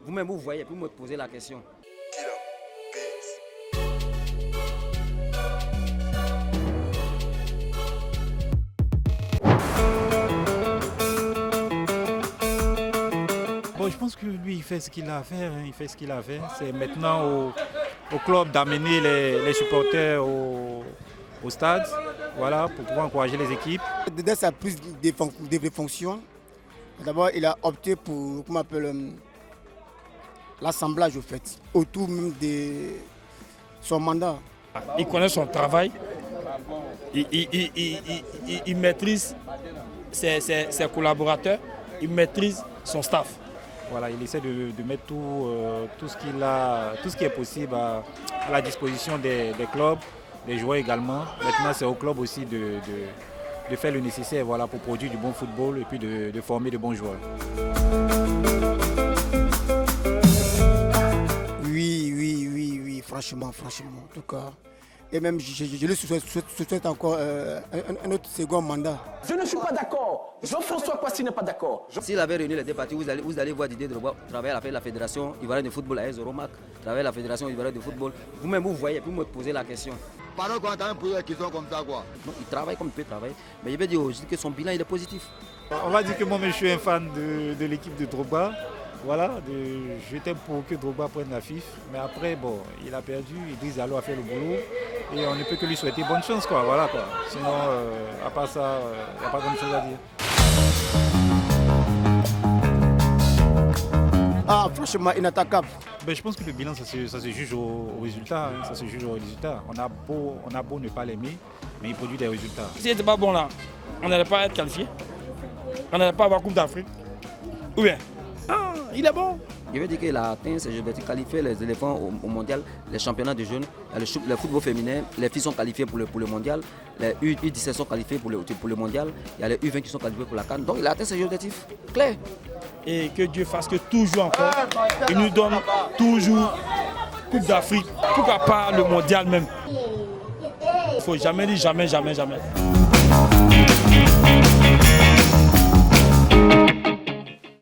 Vous-même, vous voyez, vous me posez la question. Bon, je pense que lui, il fait ce qu'il a à faire. Il fait ce qu'il a à faire. C'est maintenant au club d'amener les supporters au stade, voilà, pour pouvoir encourager les équipes. Dès sa prise de fonction, d'abord, il a opté pour, comment on appelle, l'assemblage, au fait, autour même de son mandat. Il connaît son travail, il maîtrise ses collaborateurs, il maîtrise son staff. Voilà, il essaie de mettre tout ce qui est possible à la disposition des clubs, des joueurs également. Maintenant, c'est au club aussi de faire le nécessaire, voilà, pour produire du bon football et puis de former de bons joueurs. Oui, franchement, en tout cas. Et même, je lui souhaite encore un autre second mandat. Je ne suis pas d'accord. Jean-François Kwasi n'est pas d'accord. S'il avait réuni les deux partis, vous allez voir Didier Drogba travailler avec la fédération ivoirienne de football à Euromac, travailler avec la fédération ivoirienne de football. Vous-même, vous voyez, vous me posez la question. Pendant qu'on a posé la question comme ça, quoi. Non, il travaille comme il peut travailler. Mais je vais dire aussi que son bilan il est positif. On va dire que moi, je suis un fan de l'équipe de Drogba. Voilà, j'étais pour que Drogba prenne la FIF, mais après, bon, il a perdu, Idriss Diallo a fait le boulot, et on ne peut que lui souhaiter bonne chance, quoi, voilà, quoi. Sinon, à part ça, il n'y a pas grand chose à dire. Ah, franchement, inattaquable. Ben, je pense que le bilan, ça se juge au résultat, hein, ça se juge au résultat. On a beau ne pas l'aimer, mais il produit des résultats. S'il n'était pas bon là, on n'allait pas être qualifié, on n'allait pas avoir Coupe d'Afrique, ou bien il est bon. Je veux dire qu'il a atteint ses objectifs, qualifier les éléphants au mondial, les championnats de jeunes, le football féminin, les filles sont qualifiées pour le mondial, les U17 sont qualifiées pour le mondial, il y a les U20 qui sont qualifiés pour la CAN. Donc il a atteint ses objectifs, clair. Et que Dieu fasse que toujours encore, il nous donne toujours Coupe d'Afrique, pourquoi pas le mondial même. Il ne faut jamais dire jamais.